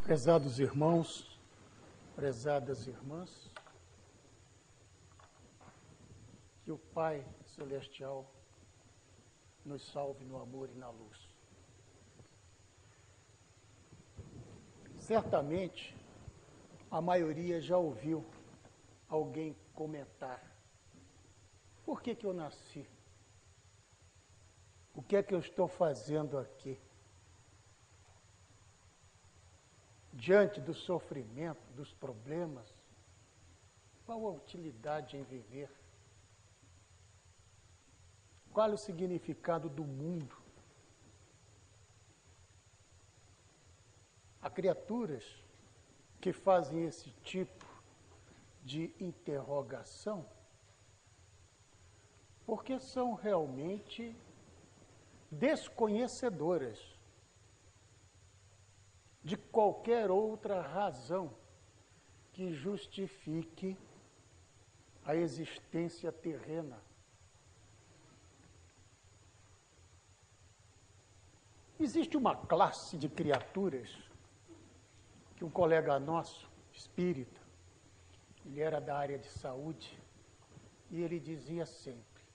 Prezados irmãos, prezadas irmãs, que o Pai Celestial nos salve no amor e na luz. Certamente, a maioria já ouviu alguém comentar: por que eu nasci? O que é que eu estou fazendo aqui? Diante do sofrimento, dos problemas, qual a utilidade em viver? Qual o significado do mundo? Há criaturas que fazem esse tipo de interrogação porque são realmente desconhecedoras de qualquer outra razão que justifique a existência terrena. Existe uma classe de criaturas que um colega nosso, espírita, ele era da área de saúde, e ele dizia sempre: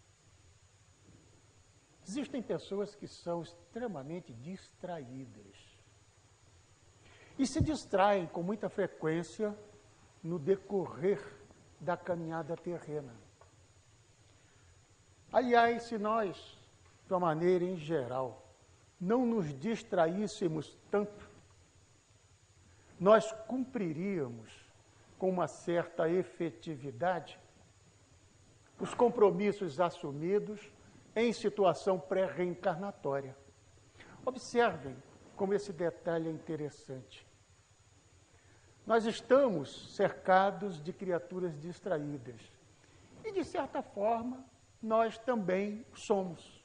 existem pessoas que são extremamente distraídas e se distraem com muita frequência no decorrer da caminhada terrena. Aliás, se nós, de uma maneira em geral, não nos distraíssemos tanto, nós cumpriríamos com uma certa efetividade os compromissos assumidos em situação pré-reencarnatória. Observem como esse detalhe é interessante. Nós estamos cercados de criaturas distraídas. E, de certa forma, nós também somos.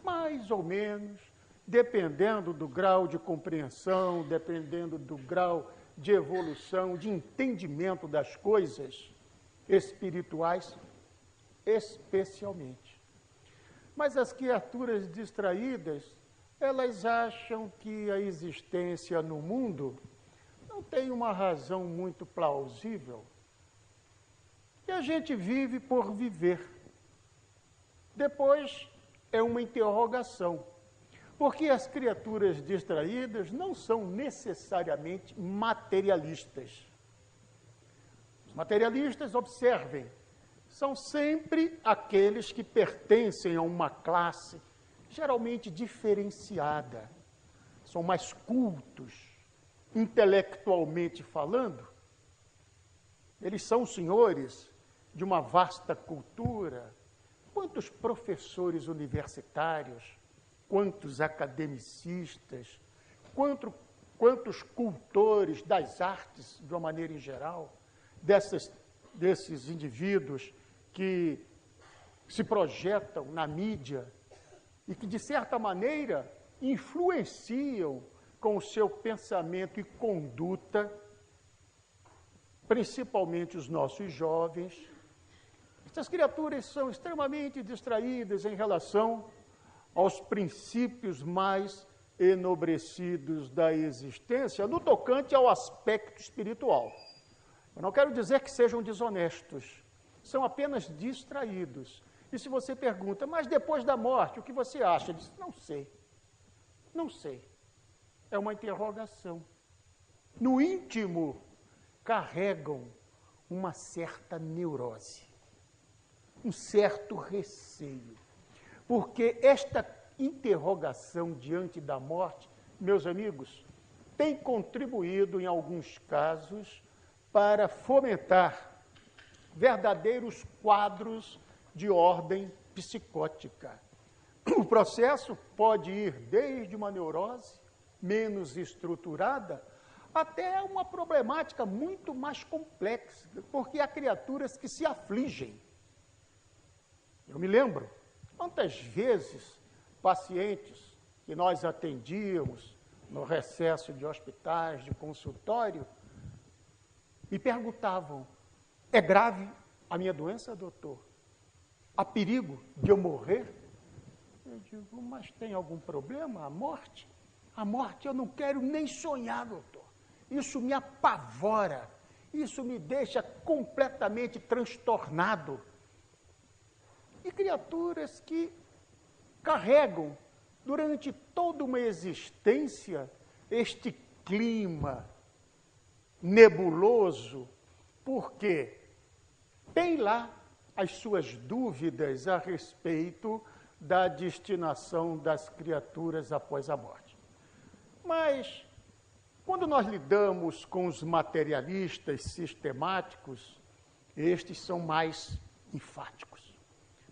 Mais ou menos, dependendo do grau de compreensão, dependendo do grau de evolução, de entendimento das coisas espirituais, especialmente. Mas as criaturas distraídas, elas acham que a existência no mundo não tem uma razão muito plausível. E a gente vive por viver. Depois é uma interrogação, porque as criaturas distraídas não são necessariamente materialistas. Os materialistas, observem, são sempre aqueles que pertencem a uma classe geralmente diferenciada, são mais cultos, intelectualmente falando. Eles são senhores de uma vasta cultura. Quantos professores universitários, quantos academicistas, quantos cultores das artes, de uma maneira em geral, desses indivíduos que se projetam na mídia e que, de certa maneira, influenciam com o seu pensamento e conduta, principalmente os nossos jovens. Essas criaturas são extremamente distraídas em relação aos princípios mais enobrecidos da existência, no tocante ao aspecto espiritual. Eu não quero dizer que sejam desonestos, são apenas distraídos. E se você pergunta: mas depois da morte, o que você acha? Ele diz: não sei, não sei. É uma interrogação. No íntimo, carregam uma certa neurose, um certo receio. Porque esta interrogação diante da morte, meus amigos, tem contribuído, em alguns casos, para fomentar verdadeiros quadros de ordem psicótica. O processo pode ir desde uma neurose menos estruturada até uma problemática muito mais complexa, porque há criaturas que se afligem. Eu me lembro quantas vezes pacientes que nós atendíamos no recesso de hospitais, de consultório, me perguntavam: é grave a minha doença, doutor? Há perigo de eu morrer? Eu digo: mas tem algum problema? A morte? A morte eu não quero nem sonhar, doutor. Isso me apavora, isso me deixa completamente transtornado. E criaturas que carregam durante toda uma existência este clima nebuloso, porque tem lá as suas dúvidas a respeito da destinação das criaturas após a morte. Mas, quando nós lidamos com os materialistas sistemáticos, estes são mais enfáticos,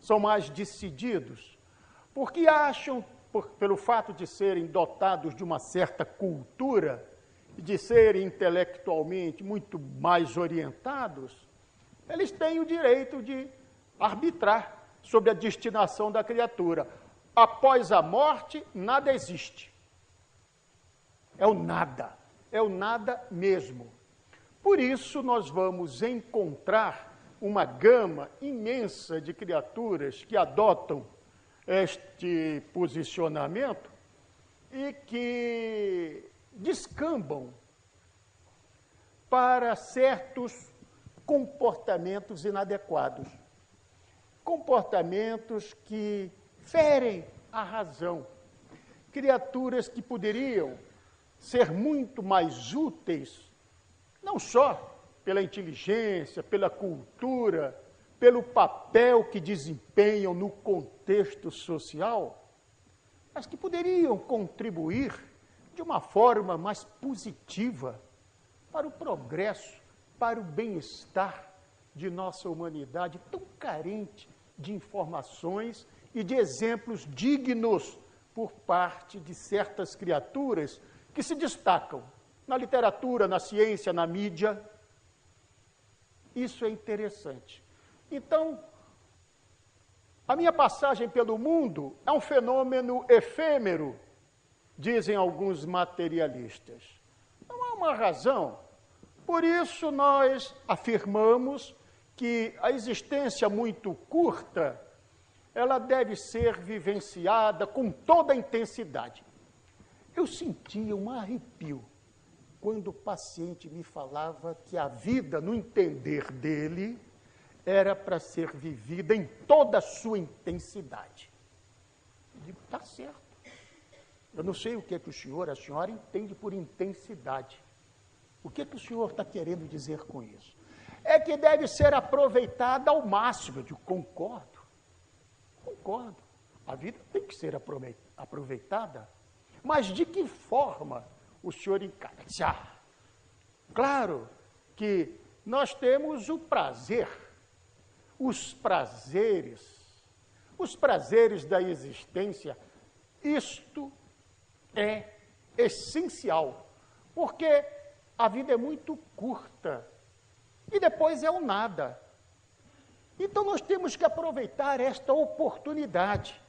são mais decididos, porque acham, pelo fato de serem dotados de uma certa cultura, de serem intelectualmente muito mais orientados, eles têm o direito de arbitrar sobre a destinação da criatura. Após a morte, nada existe. É o nada mesmo. Por isso, nós vamos encontrar uma gama imensa de criaturas que adotam este posicionamento e que descambam para certos comportamentos inadequados, comportamentos que ferem a razão, criaturas que poderiam ser muito mais úteis, não só pela inteligência, pela cultura, pelo papel que desempenham no contexto social, mas que poderiam contribuir de uma forma mais positiva para o progresso, para o bem-estar de nossa humanidade tão carente de informações e de exemplos dignos por parte de certas criaturas que se destacam na literatura, na ciência, na mídia. Isso é interessante. Então, a minha passagem pelo mundo é um fenômeno efêmero, dizem alguns materialistas. Não há uma razão. Por isso, nós afirmamos que a existência muito curta, ela deve ser vivenciada com toda a intensidade. Eu sentia um arrepio quando o paciente me falava que a vida, no entender dele, era para ser vivida em toda a sua intensidade. Eu digo, está certo. Eu não sei o que o senhor, a senhora entende por intensidade. O que o senhor está querendo dizer com isso? É que deve ser aproveitada ao máximo. Eu digo, concordo. A vida tem que ser aproveitada. Mas de que forma o senhor encara? Claro que nós temos o prazer, os prazeres da existência. Isto é essencial, porque a vida é muito curta e depois é o nada. Então nós temos que aproveitar esta oportunidade,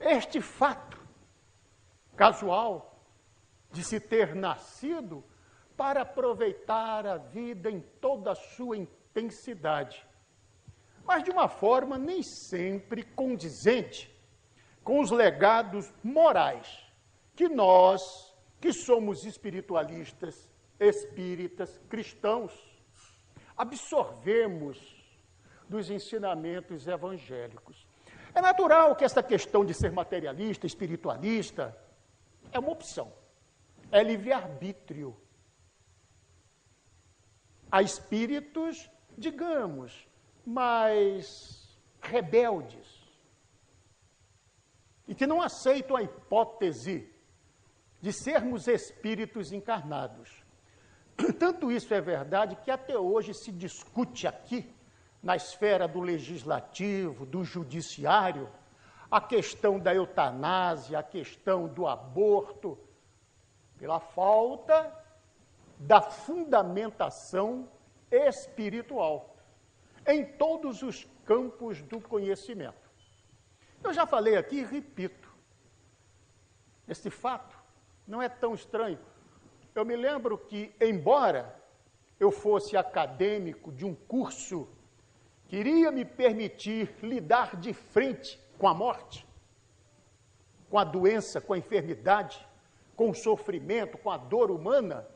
este fato casual de se ter nascido, para aproveitar a vida em toda a sua intensidade, mas de uma forma nem sempre condizente com os legados morais que nós, que somos espiritualistas, espíritas, cristãos, absorvemos dos ensinamentos evangélicos. É natural que essa questão de ser materialista, espiritualista, é uma opção, é livre-arbítrio. Há espíritos, digamos, mais rebeldes, e que não aceitam a hipótese de sermos espíritos encarnados. Tanto isso é verdade que até hoje se discute aqui, na esfera do legislativo, do judiciário, a questão da eutanásia, a questão do aborto, pela falta da fundamentação espiritual em todos os campos do conhecimento. Eu já falei aqui e repito, esse fato não é tão estranho. Eu me lembro que, embora eu fosse acadêmico de um curso que iria me permitir lidar de frente com a morte, com a doença, com a enfermidade, com o sofrimento, com a dor humana,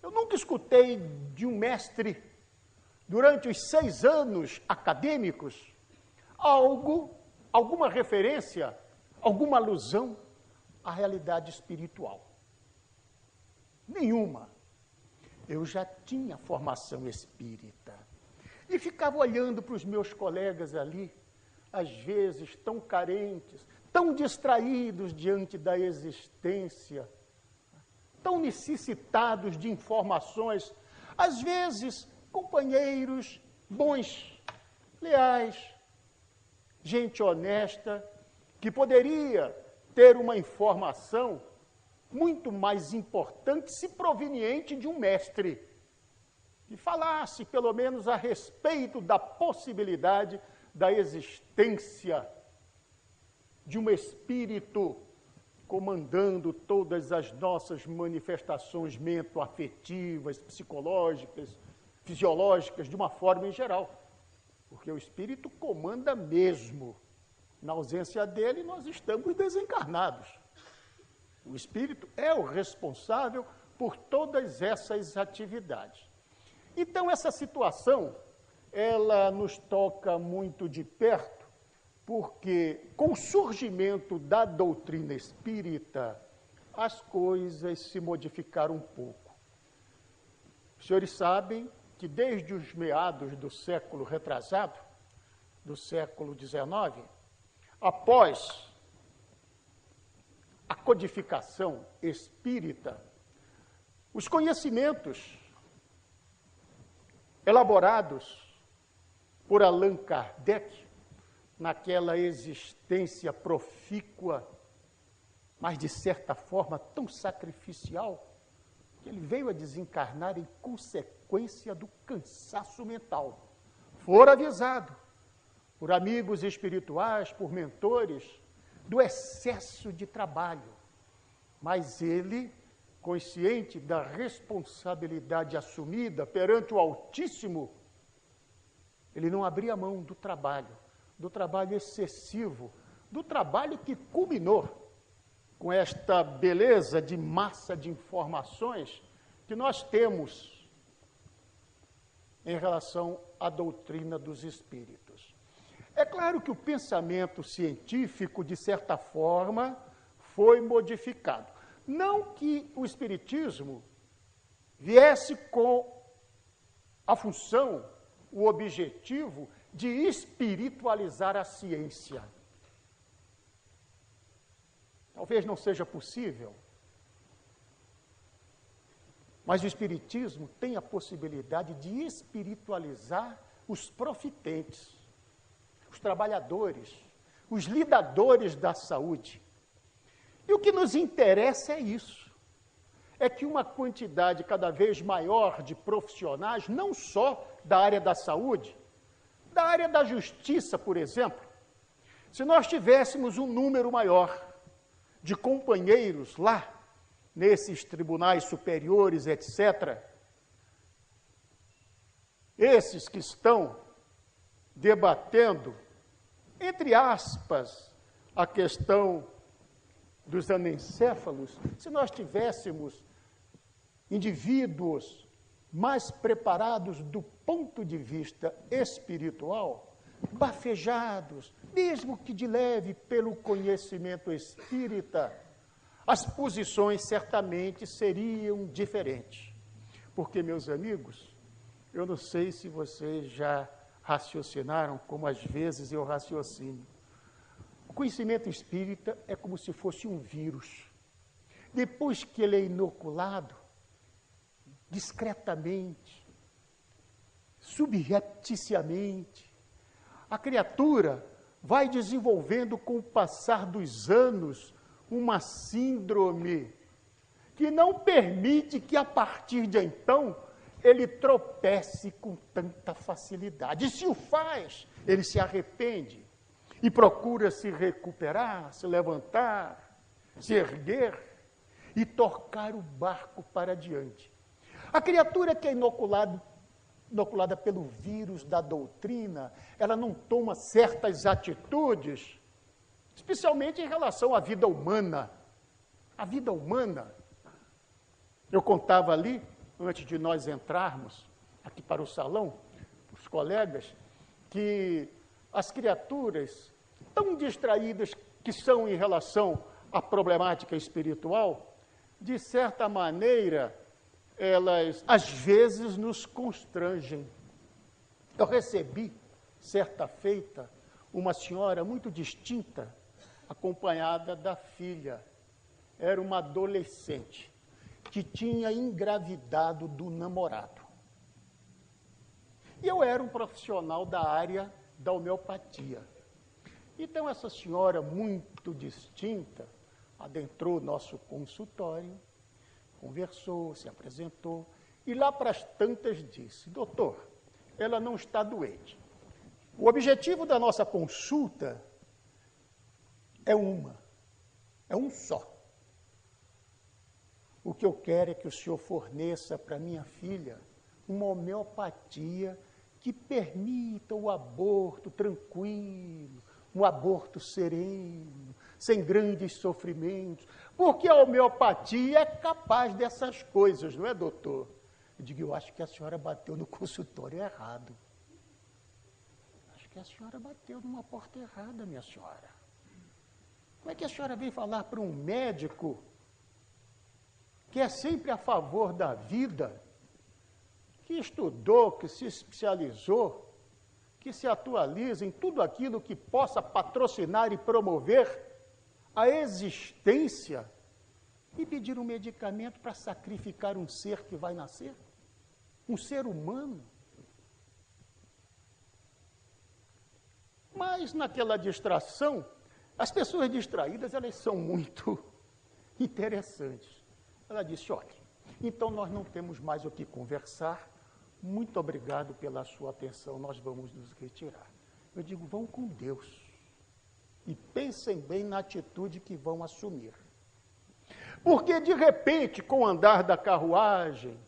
Eu nunca escutei de um mestre, durante os 6 anos acadêmicos, alguma referência, alguma alusão à realidade espiritual. Nenhuma. Eu já tinha formação espírita. E ficava olhando para os meus colegas ali, às vezes tão carentes, tão distraídos diante da existência, tão necessitados de informações, às vezes companheiros bons, leais, gente honesta, que poderia ter uma informação muito mais importante se proveniente de um mestre, que falasse pelo menos a respeito da possibilidade da existência de um espírito comandando todas as nossas manifestações mento-afetivas, psicológicas, fisiológicas, de uma forma em geral. Porque o espírito comanda mesmo. Na ausência dele, nós estamos desencarnados. O espírito é o responsável por todas essas atividades. Então, essa situação, ela nos toca muito de perto, porque com o surgimento da doutrina espírita, as coisas se modificaram um pouco. Os senhores sabem que desde os meados do século retrasado, do século XIX, após a codificação espírita, os conhecimentos elaborados por Allan Kardec, naquela existência profícua, mas de certa forma tão sacrificial, que ele veio a desencarnar em consequência do cansaço mental. Fora avisado por amigos espirituais, por mentores, do excesso de trabalho. Mas ele, consciente da responsabilidade assumida perante o Altíssimo, ele não abria mão do trabalho excessivo, do trabalho que culminou com esta beleza de massa de informações que nós temos em relação à doutrina dos espíritos. É claro que o pensamento científico, de certa forma, foi modificado. Não que o espiritismo viesse com a função, o objetivo de espiritualizar a ciência. Talvez não seja possível, mas o espiritismo tem a possibilidade de espiritualizar os profitentes, os trabalhadores, os lidadores da saúde. E o que nos interessa é isso, é que uma quantidade cada vez maior de profissionais, não só da área da saúde, da área da justiça, por exemplo, se nós tivéssemos um número maior de companheiros lá, nesses tribunais superiores, etc., esses que estão debatendo, entre aspas, a questão dos anencéfalos, se nós tivéssemos indivíduos mais preparados do ponto de vista espiritual, bafejados, mesmo que de leve pelo conhecimento espírita, as posições certamente seriam diferentes. Porque, meus amigos, eu não sei se vocês já raciocinaram como às vezes eu raciocino. O conhecimento espírita é como se fosse um vírus. Depois que ele é inoculado, discretamente, subrepticiamente, a criatura vai desenvolvendo com o passar dos anos uma síndrome que não permite que a partir de então ele tropece com tanta facilidade. E se o faz, ele se arrepende e procura se recuperar, se levantar, se erguer e tocar o barco para diante. A criatura que é inoculada pelo vírus da doutrina, ela não toma certas atitudes, especialmente em relação à vida humana. A vida humana, eu contava ali, antes de nós entrarmos aqui para o salão, os colegas, que as criaturas tão distraídas que são em relação à problemática espiritual, de certa maneira, elas às vezes nos constrangem. Eu recebi, certa feita, uma senhora muito distinta, acompanhada da filha. Era uma adolescente que tinha engravidado do namorado. E eu era um profissional da área da homeopatia. Então, essa senhora muito distinta adentrou nosso consultório, conversou, se apresentou, e lá para as tantas disse: doutor, ela não está doente. O objetivo da nossa consulta é um só. O que eu quero é que o senhor forneça para minha filha uma homeopatia que permita o aborto tranquilo, um aborto sereno, sem grandes sofrimentos, porque a homeopatia é capaz dessas coisas, não é, doutor? Eu digo, eu acho que a senhora bateu no consultório errado. Acho que a senhora bateu numa porta errada, minha senhora. Como é que a senhora vem falar para um médico que é sempre a favor da vida, que estudou, que se especializou, que se atualiza em tudo aquilo que possa patrocinar e promover a existência, e pedir um medicamento para sacrificar um ser que vai nascer? Um ser humano? Mas naquela distração, as pessoas distraídas, elas são muito interessantes. Ela disse, olha, então nós não temos mais o que conversar, muito obrigado pela sua atenção, nós vamos nos retirar. Eu digo, vão com Deus e pensem bem na atitude que vão assumir. Porque, de repente, com o andar da carruagem,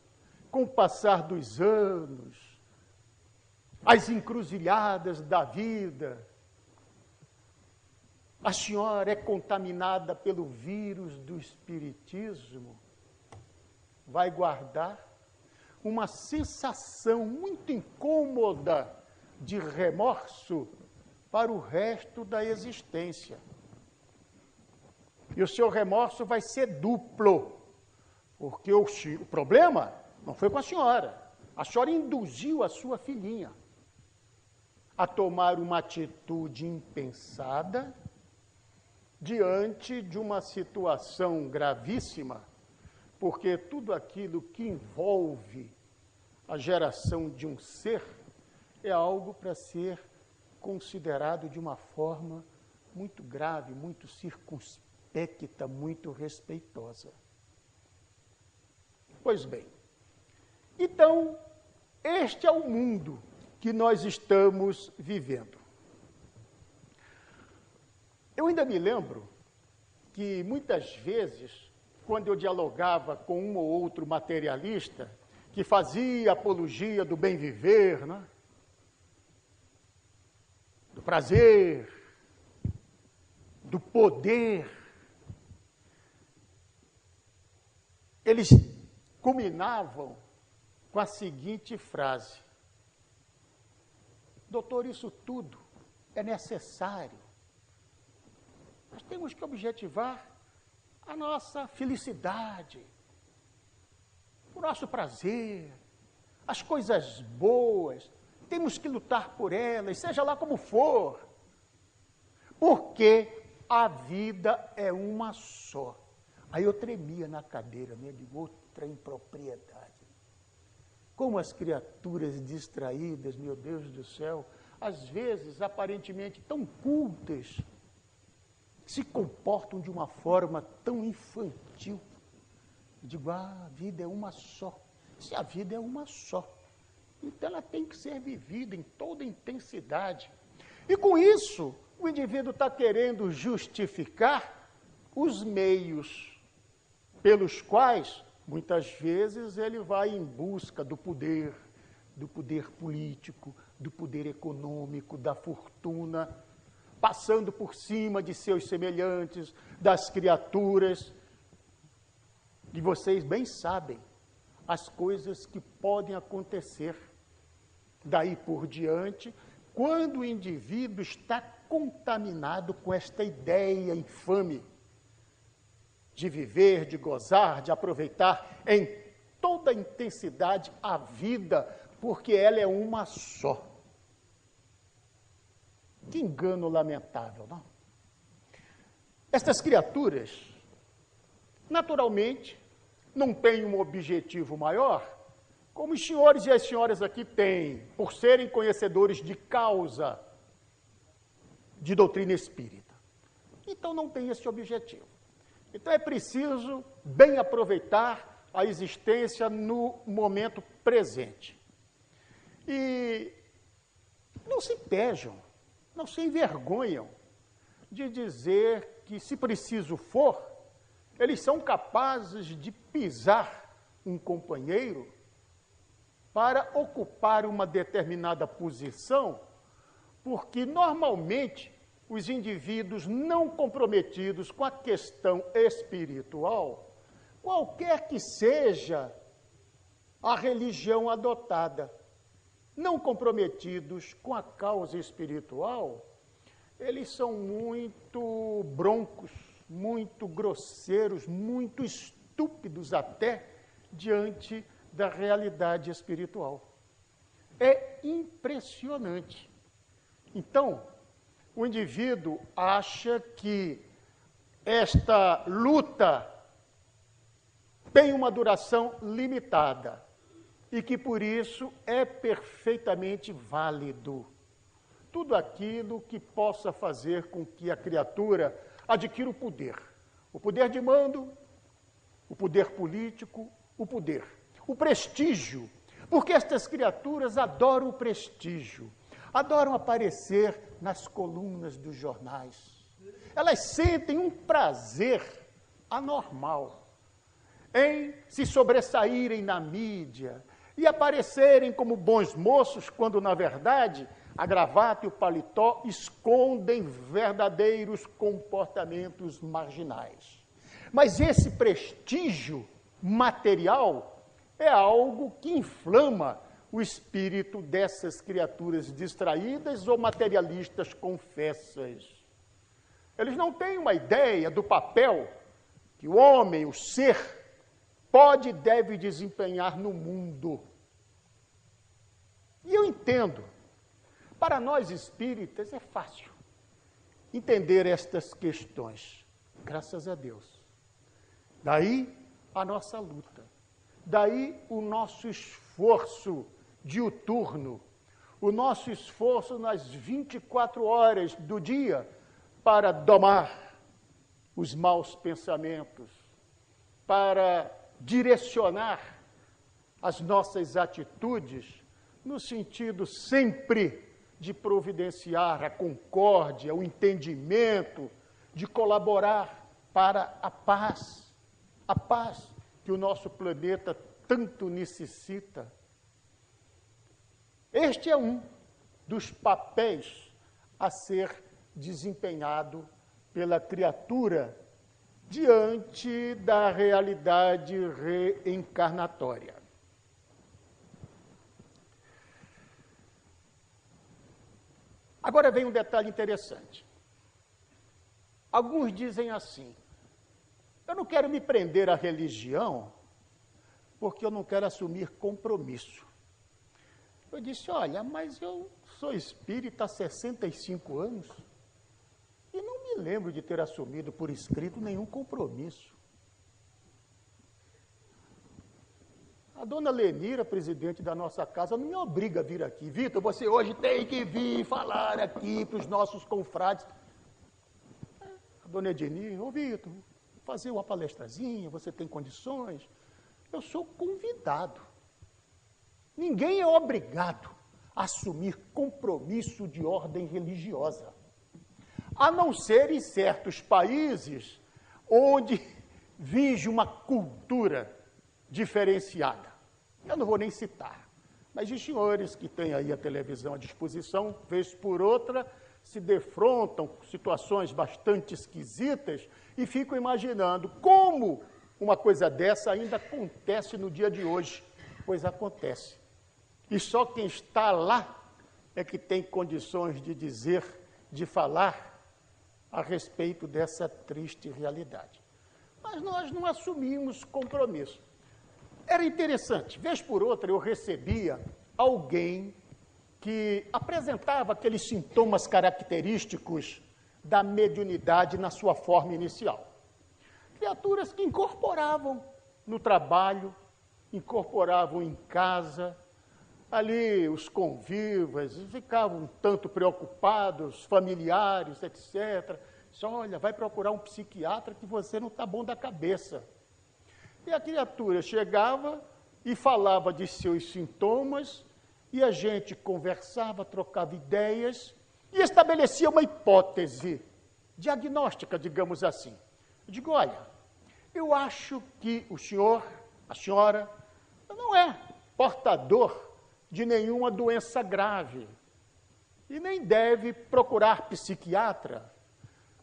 com o passar dos anos, as encruzilhadas da vida, a senhora é contaminada pelo vírus do espiritismo, vai guardar uma sensação muito incômoda de remorso para o resto da existência. E o seu remorso vai ser duplo, porque o problema não foi com a senhora. A senhora induziu a sua filhinha a tomar uma atitude impensada diante de uma situação gravíssima, porque tudo aquilo que envolve a geração de um ser é algo para ser considerado de uma forma muito grave, muito circunspecta, muito respeitosa. Pois bem, então, este é o mundo que nós estamos vivendo. Eu ainda me lembro que muitas vezes, quando eu dialogava com um ou outro materialista que fazia apologia do bem viver, né? Do prazer, do poder, eles culminavam com a seguinte frase: doutor, isso tudo é necessário. Nós temos que objetivar a nossa felicidade, o nosso prazer, as coisas boas, temos que lutar por elas, seja lá como for, porque a vida é uma só. Aí eu tremia na cadeira, né, de outra impropriedade. Como as criaturas distraídas, meu Deus do céu, às vezes aparentemente tão cultas, se comportam de uma forma tão infantil. Eu digo, a vida é uma só. Se a vida é uma só, então ela tem que ser vivida em toda intensidade. E com isso, o indivíduo está querendo justificar os meios pelos quais, muitas vezes, ele vai em busca do poder político, do poder econômico, da fortuna, passando por cima de seus semelhantes, das criaturas. E vocês bem sabem as coisas que podem acontecer. Daí por diante, quando o indivíduo está contaminado com esta ideia infame de viver, de gozar, de aproveitar em toda a intensidade a vida, porque ela é uma só. Que engano lamentável, não? Estas criaturas, naturalmente, não têm um objetivo maior, como os senhores e as senhoras aqui têm, por serem conhecedores de causa de doutrina espírita. Então, não tem esse objetivo. Então, é preciso bem aproveitar a existência no momento presente. E não se pejam, não se envergonham de dizer que, se preciso for, eles são capazes de pisar um companheiro para ocupar uma determinada posição, porque normalmente os indivíduos não comprometidos com a questão espiritual, qualquer que seja a religião adotada, não comprometidos com a causa espiritual, eles são muito broncos, muito grosseiros, muito estúpidos até diante da realidade espiritual. É impressionante. Então, o indivíduo acha que esta luta tem uma duração limitada e que, por isso, é perfeitamente válido. Tudo aquilo que possa fazer com que a criatura adquira o poder de mando, o poder político, o prestígio, porque estas criaturas adoram o prestígio, adoram aparecer nas colunas dos jornais. Elas sentem um prazer anormal em se sobressaírem na mídia e aparecerem como bons moços, quando, na verdade, a gravata e o paletó escondem verdadeiros comportamentos marginais. Mas esse prestígio material é algo que inflama o espírito dessas criaturas distraídas ou materialistas confessas. Eles não têm uma ideia do papel que o homem, o ser, pode e deve desempenhar no mundo. E eu entendo. Para nós espíritas é fácil entender estas questões, graças a Deus. Daí a nossa luta, daí o nosso esforço diuturno, o nosso esforço nas 24 horas do dia para domar os maus pensamentos, para direcionar as nossas atitudes no sentido sempre de providenciar a concórdia, o entendimento, de colaborar para a paz que o nosso planeta tanto necessita. Este é um dos papéis a ser desempenhado pela criatura diante da realidade reencarnatória. Agora vem um detalhe interessante. Alguns dizem assim: eu não quero me prender à religião porque eu não quero assumir compromisso. Eu disse: olha, mas eu sou espírita há 65 anos e não me lembro de ter assumido por escrito nenhum compromisso. A dona Lenira, presidente da nossa casa, não me obriga a vir aqui. Vitor, você hoje tem que vir falar aqui para os nossos confrades. A dona Ednir: ô Vitor, fazer uma palestrazinha, você tem condições? Eu sou convidado. Ninguém é obrigado a assumir compromisso de ordem religiosa, a não ser em certos países onde vige uma cultura diferenciada. Eu não vou nem citar, mas os senhores que têm aí a televisão à disposição, vez por outra, se defrontam com situações bastante esquisitas e ficam imaginando como uma coisa dessa ainda acontece no dia de hoje, pois acontece. E só quem está lá é que tem condições de dizer, de falar a respeito dessa triste realidade. Mas nós não assumimos compromisso. Era interessante, vez por outra eu recebia alguém que apresentava aqueles sintomas característicos da mediunidade na sua forma inicial. Criaturas que incorporavam no trabalho, incorporavam em casa, ali os convivas, ficavam um tanto preocupados, familiares, etc. Só, olha, vai procurar um psiquiatra que você não está bom da cabeça. E a criatura chegava e falava de seus sintomas, e a gente conversava, trocava ideias, e estabelecia uma hipótese diagnóstica, digamos assim. Eu digo, olha, eu acho que o senhor, a senhora, não é portador de nenhuma doença grave e nem deve procurar psiquiatra.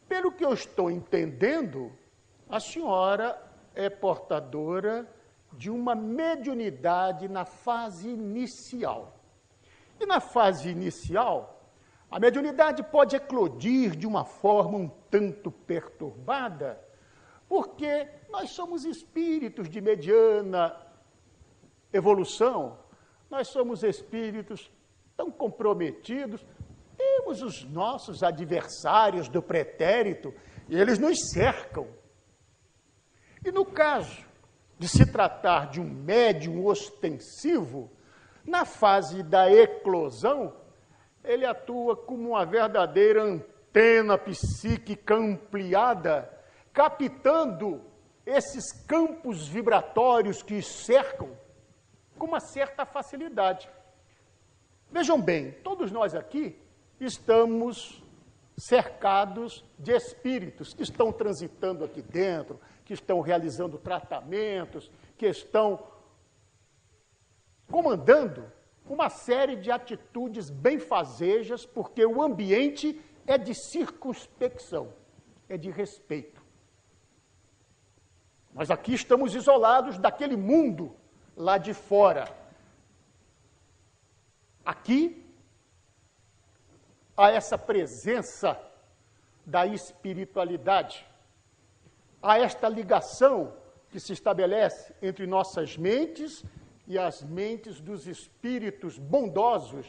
Pelo que eu estou entendendo, a senhora é portadora de uma mediunidade na fase inicial. E na fase inicial, a mediunidade pode eclodir de uma forma um tanto perturbada, porque nós somos espíritos de mediana evolução, nós somos espíritos tão comprometidos, temos os nossos adversários do pretérito, e eles nos cercam. E no caso de se tratar de um médium ostensivo, na fase da eclosão, ele atua como uma verdadeira antena psíquica ampliada, captando esses campos vibratórios que cercam com uma certa facilidade. Vejam bem, todos nós aqui estamos cercados de espíritos que estão transitando aqui dentro, que estão realizando tratamentos, que estão comandando uma série de atitudes benfazejas, porque o ambiente é de circunspecção, é de respeito. Nós aqui estamos isolados daquele mundo lá de fora. Aqui há essa presença da espiritualidade, há esta ligação que se estabelece entre nossas mentes e as mentes dos espíritos bondosos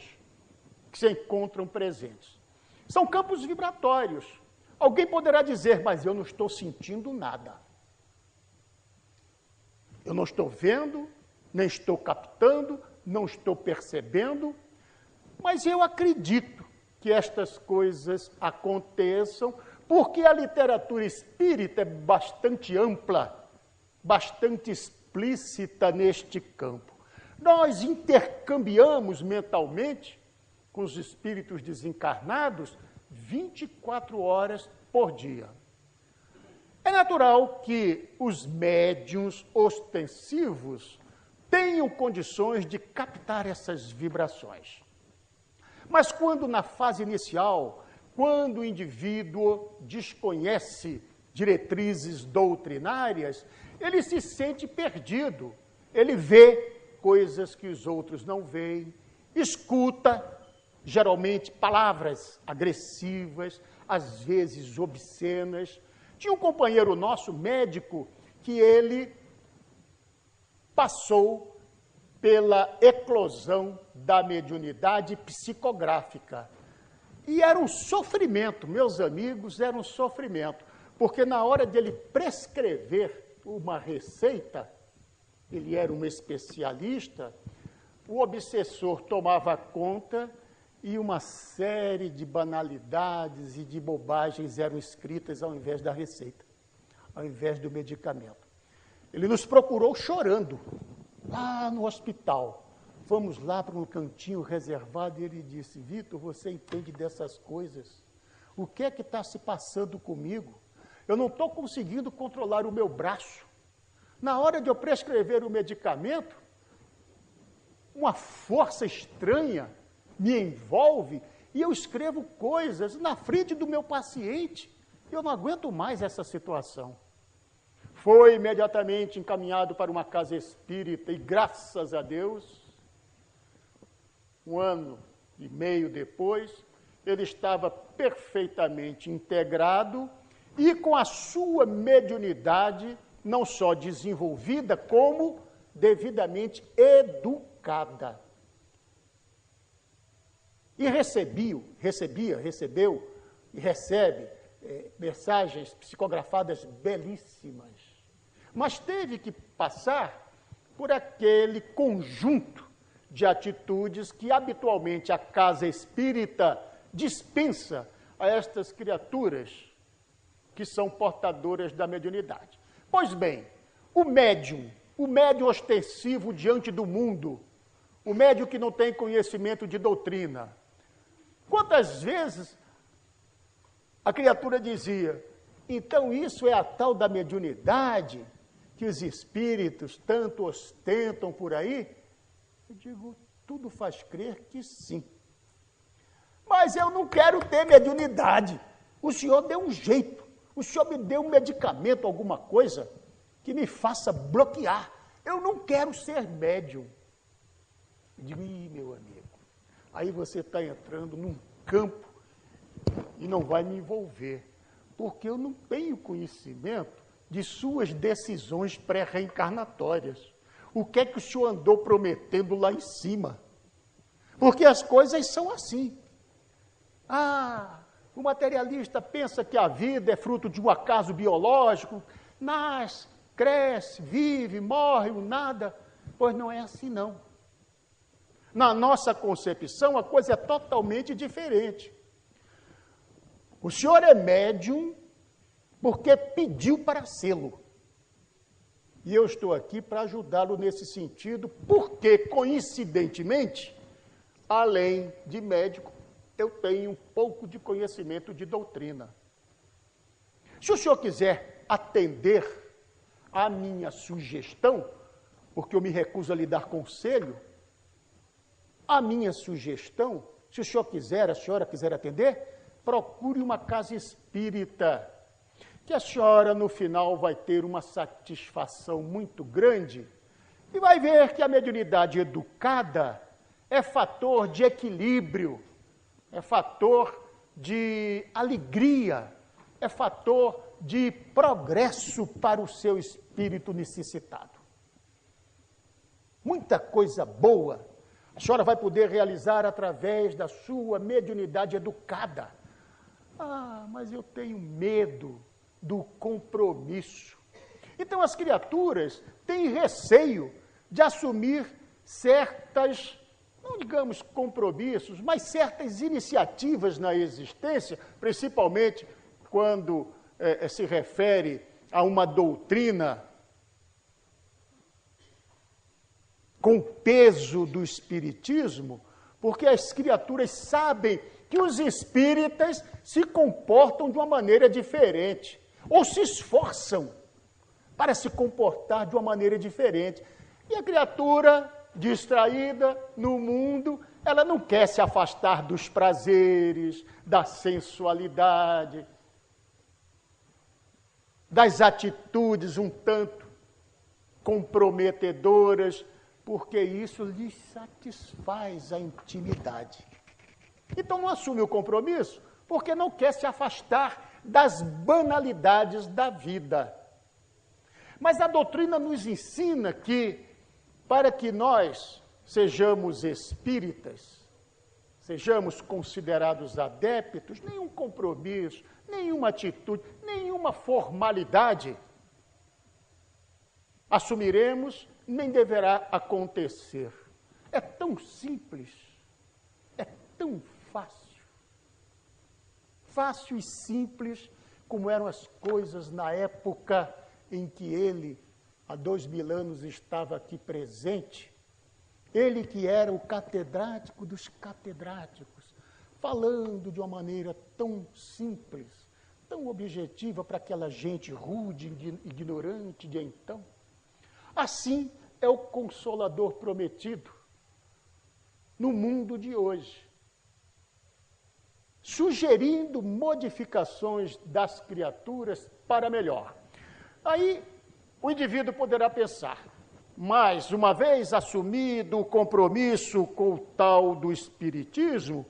que se encontram presentes. São campos vibratórios. Alguém poderá dizer, mas eu não estou sentindo nada. Eu não estou vendo, nem estou captando, não estou percebendo, mas eu acredito que estas coisas aconteçam, porque a literatura espírita é bastante ampla, bastante explícita neste campo. Nós intercambiamos mentalmente com os espíritos desencarnados 24 horas por dia. É natural que os médiuns ostensivos tenham condições de captar essas vibrações. Mas quando na fase inicial, quando o indivíduo desconhece diretrizes doutrinárias, ele se sente perdido. Ele vê coisas que os outros não veem, escuta, geralmente, palavras agressivas, às vezes obscenas. Tinha um companheiro nosso, médico, que ele passou pela eclosão da mediunidade psicográfica. E era um sofrimento, meus amigos, era um sofrimento, porque na hora de ele prescrever uma receita, ele era um especialista, o obsessor tomava conta e uma série de banalidades e de bobagens eram escritas ao invés da receita, ao invés do medicamento. Ele nos procurou chorando, lá no hospital. Fomos lá para um cantinho reservado e ele disse, Vitor, você entende dessas coisas? O que é que está se passando comigo? Eu não estou conseguindo controlar o meu braço. Na hora de eu prescrever o medicamento, uma força estranha me envolve e eu escrevo coisas na frente do meu paciente. Eu não aguento mais essa situação. foi imediatamente encaminhado para uma casa espírita e, graças a Deus, 1 ano e meio depois, ele estava perfeitamente integrado e com a sua mediunidade não só desenvolvida, como devidamente educada. E recebeu e recebe mensagens psicografadas belíssimas. Mas teve que passar por aquele conjunto de atitudes que habitualmente a casa espírita dispensa a estas criaturas que são portadoras da mediunidade. Pois bem, o médium ostensivo diante do mundo, o médium que não tem conhecimento de doutrina, quantas vezes a criatura dizia, então isso é a tal da mediunidade que os espíritos tanto ostentam por aí? Eu digo, tudo faz crer que sim. Mas eu não quero ter mediunidade. O senhor deu um jeito. O senhor me deu um medicamento, alguma coisa, que me faça bloquear. Eu não quero ser médium. Eu digo, meu amigo, aí você está entrando num campo e não vai me envolver, porque eu não tenho conhecimento de suas decisões pré-reencarnatórias. O que é que o senhor andou prometendo lá em cima? Porque as coisas são assim. O materialista pensa que a vida é fruto de um acaso biológico, nasce, cresce, vive, morre, o nada. Pois não é assim, não. Na nossa concepção, a coisa é totalmente diferente. O senhor é médium porque pediu para sê-lo. E eu estou aqui para ajudá-lo nesse sentido, porque, coincidentemente, além de médico, eu tenho um pouco de conhecimento de doutrina. Se o senhor quiser atender à minha sugestão, porque eu me recuso a lhe dar conselho, a minha sugestão, se o senhor quiser, a senhora quiser atender, procure uma casa espírita, que a senhora, no final, vai ter uma satisfação muito grande e vai ver que a mediunidade educada é fator de equilíbrio, é fator de alegria, é fator de progresso para o seu espírito necessitado. Muita coisa boa a senhora vai poder realizar através da sua mediunidade educada. Mas eu tenho medo do compromisso. Então as criaturas têm receio de assumir certas, não digamos compromissos, mas certas iniciativas na existência, principalmente quando se refere a uma doutrina com peso do espiritismo, porque as criaturas sabem que os espíritas se comportam de uma maneira diferente, ou se esforçam para se comportar de uma maneira diferente. E a criatura, distraída no mundo, ela não quer se afastar dos prazeres, da sensualidade, das atitudes um tanto comprometedoras, porque isso lhes satisfaz a intimidade. Então não assume o compromisso, porque não quer se afastar das banalidades da vida. Mas a doutrina nos ensina que, para que nós sejamos espíritas, sejamos considerados adeptos, nenhum compromisso, nenhuma atitude, nenhuma formalidade assumiremos, nem deverá acontecer. É tão simples, é tão fácil. Fácil e simples como eram as coisas na época em que ele, há 2000 anos, estava aqui presente. Ele que era o catedrático dos catedráticos, falando de uma maneira tão simples, tão objetiva para aquela gente rude, ignorante de então. Assim é o Consolador prometido no mundo de hoje, sugerindo modificações das criaturas para melhor. Aí O indivíduo poderá pensar, mas uma vez assumido o compromisso com o tal do espiritismo,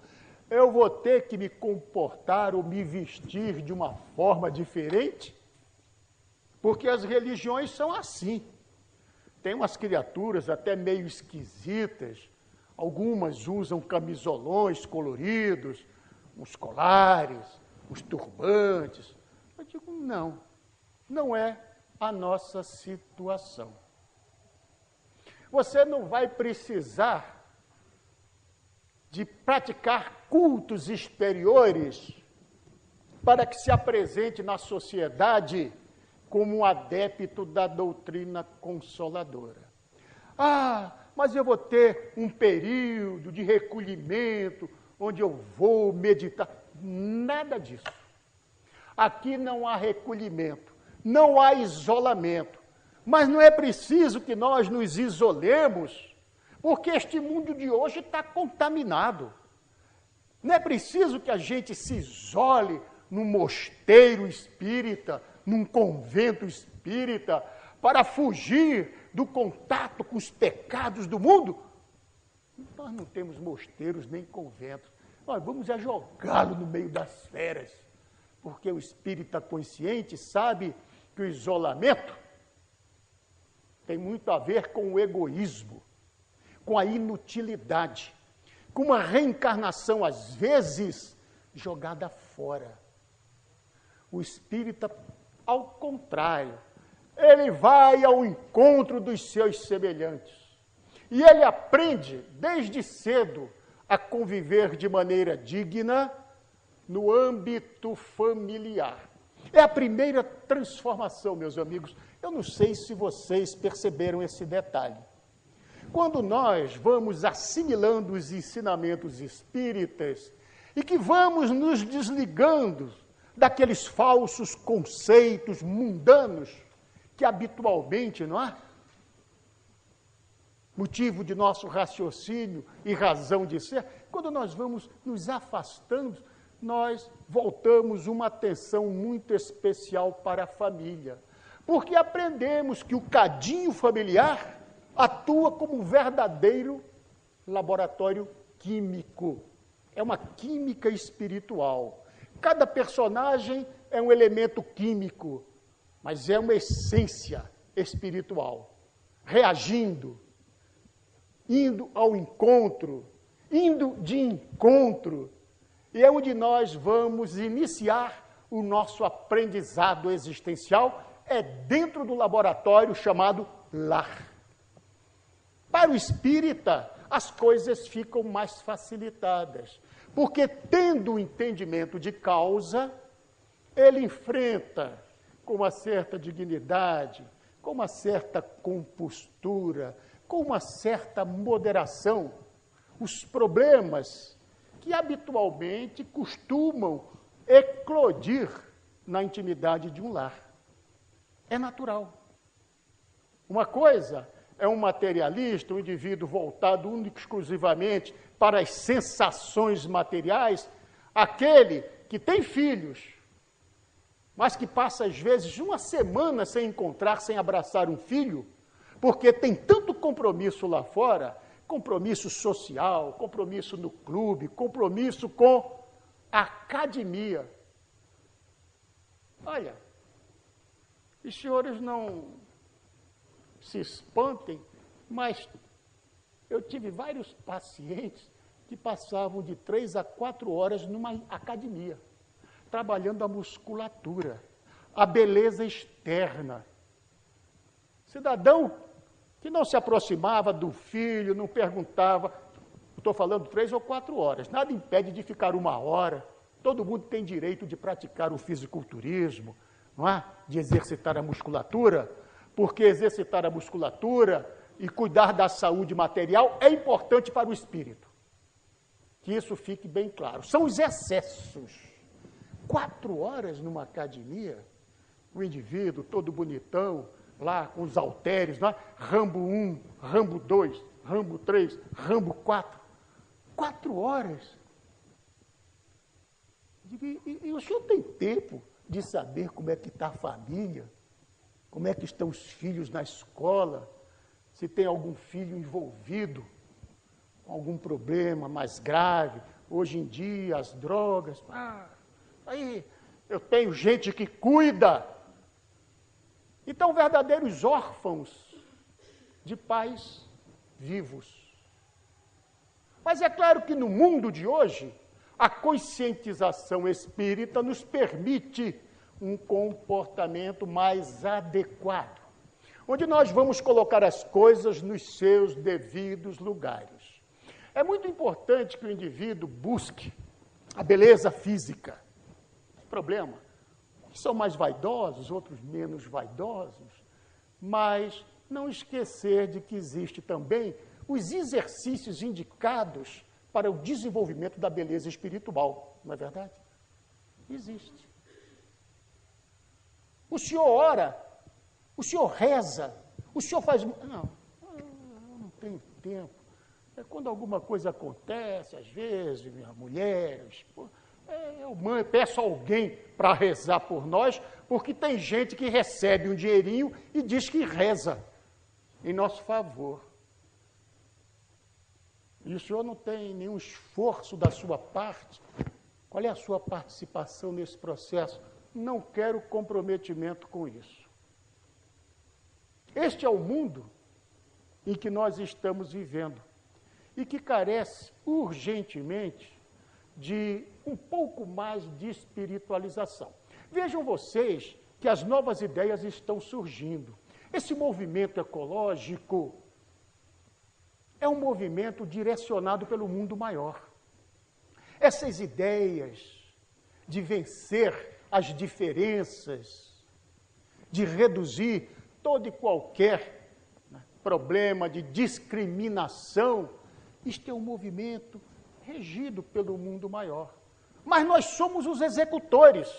eu vou ter que me comportar ou me vestir de uma forma diferente? Porque as religiões são assim. Tem umas criaturas até meio esquisitas, algumas usam camisolões coloridos, uns colares, uns turbantes. Eu digo, não é a nossa situação. Você não vai precisar de praticar cultos exteriores para que se apresente na sociedade como um adepto da doutrina consoladora. Ah, mas eu vou ter um período de recolhimento, onde eu vou meditar. Nada disso. Aqui não há recolhimento, não há isolamento. Mas não é preciso que nós nos isolemos, porque este mundo de hoje está contaminado. Não é preciso que a gente se isole num mosteiro espírita, num convento espírita, para fugir do contato com os pecados do mundo. Nós não temos mosteiros nem conventos. Nós vamos jogá-lo no meio das feras, porque o espírita consciente sabe que o isolamento tem muito a ver com o egoísmo, com a inutilidade, com uma reencarnação, às vezes, jogada fora. O espírita, ao contrário, ele vai ao encontro dos seus semelhantes. E ele aprende, desde cedo, a conviver de maneira digna no âmbito familiar. É a primeira transformação, meus amigos. Eu não sei se vocês perceberam esse detalhe. Quando nós vamos assimilando os ensinamentos espíritas e que vamos nos desligando daqueles falsos conceitos mundanos que habitualmente, não é? Motivo de nosso raciocínio e razão de ser, quando nós vamos nos afastando, nós voltamos uma atenção muito especial para a família. Porque aprendemos que o cadinho familiar atua como um verdadeiro laboratório químico. É uma química espiritual. Cada personagem é um elemento químico, mas é uma essência espiritual, reagindo, indo ao encontro, indo de encontro, e é onde nós vamos iniciar o nosso aprendizado existencial, é dentro do laboratório chamado lar. Para o espírita, as coisas ficam mais facilitadas, porque tendo o entendimento de causa, ele enfrenta com uma certa dignidade, com uma certa compostura, com uma certa moderação, os problemas que habitualmente costumam eclodir na intimidade de um lar. É natural. Uma coisa é um materialista, um indivíduo voltado único exclusivamente para as sensações materiais, aquele que tem filhos, mas que passa às vezes uma semana sem encontrar, sem abraçar um filho, porque tem tanto compromisso lá fora, compromisso social, compromisso no clube, compromisso com a academia. Olha, os senhores não se espantem, mas eu tive vários pacientes que passavam de 3 a 4 horas numa academia, trabalhando a musculatura, a beleza externa. Cidadão que não se aproximava do filho, não perguntava, estou falando 3 ou 4 horas, nada impede de ficar 1 hora, todo mundo tem direito de praticar o fisiculturismo, não é? De exercitar a musculatura, porque exercitar a musculatura e cuidar da saúde material é importante para o espírito. Que isso fique bem claro. São os excessos. 4 horas numa academia, o indivíduo todo bonitão, lá com os halteres, não é? Rambo 1, Rambo 2, Rambo 3, Rambo 4. 4 horas. E o senhor tem tempo de saber como é que está a família? Como é que estão os filhos na escola? Se tem algum filho envolvido com algum problema mais grave. Hoje em dia, as drogas. Aí eu tenho gente que cuida. Então, verdadeiros órfãos de pais vivos. Mas é claro que no mundo de hoje, a conscientização espírita nos permite um comportamento mais adequado, onde nós vamos colocar as coisas nos seus devidos lugares. É muito importante que o indivíduo busque a beleza física. Não tem problema. Uns são mais vaidosos, outros menos vaidosos, mas não esquecer de que existe também os exercícios indicados para o desenvolvimento da beleza espiritual, não é verdade? Existe. O senhor ora, o senhor reza, o senhor faz... Não, eu não tenho tempo. É quando alguma coisa acontece, às vezes, minha mulher, eu peço alguém para rezar por nós, porque tem gente que recebe um dinheirinho e diz que reza em nosso favor. E o senhor não tem nenhum esforço da sua parte? Qual é a sua participação nesse processo? Não quero comprometimento com isso. Este é o mundo em que nós estamos vivendo e que carece urgentemente de um pouco mais de espiritualização. Vejam vocês que as novas ideias estão surgindo. Esse movimento ecológico é um movimento direcionado pelo mundo maior. Essas ideias de vencer as diferenças, de reduzir todo e qualquer problema de discriminação, isto é um movimento regido pelo mundo maior. Mas nós somos os executores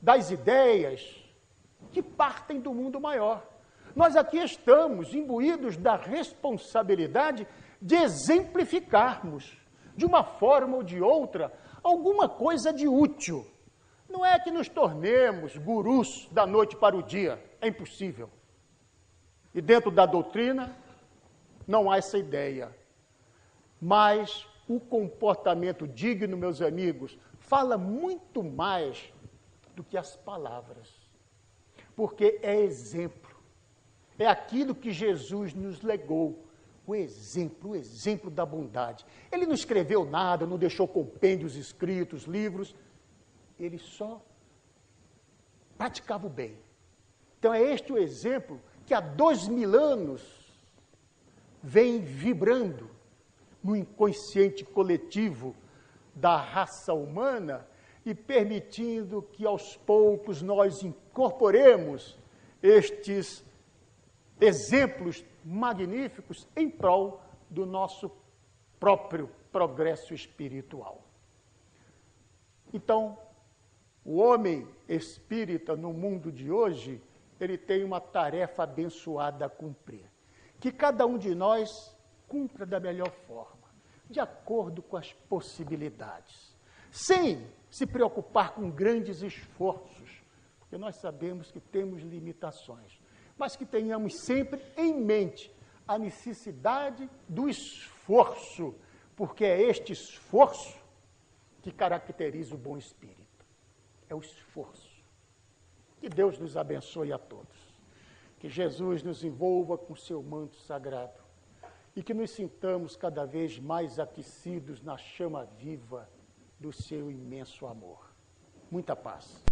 das ideias que partem do mundo maior. Nós aqui estamos imbuídos da responsabilidade de exemplificarmos, de uma forma ou de outra, alguma coisa de útil. Não é que nos tornemos gurus da noite para o dia, é impossível. E dentro da doutrina, não há essa ideia. Mas o comportamento digno, meus amigos, fala muito mais do que as palavras. Porque é exemplo. É aquilo que Jesus nos legou, o exemplo da bondade. Ele não escreveu nada, não deixou compêndios escritos, livros, ele só praticava o bem. Então é este o exemplo que há 2000 anos vem vibrando no inconsciente coletivo da raça humana e permitindo que aos poucos nós incorporemos estes exemplos magníficos em prol do nosso próprio progresso espiritual. Então, o homem espírita no mundo de hoje, ele tem uma tarefa abençoada a cumprir. Que cada um de nós cumpra da melhor forma, de acordo com as possibilidades, sem se preocupar com grandes esforços, porque nós sabemos que temos limitações, mas que tenhamos sempre em mente a necessidade do esforço, porque é este esforço que caracteriza o bom espírito. É o esforço. Que Deus nos abençoe a todos. Que Jesus nos envolva com seu manto sagrado e que nos sintamos cada vez mais aquecidos na chama viva do seu imenso amor. Muita paz.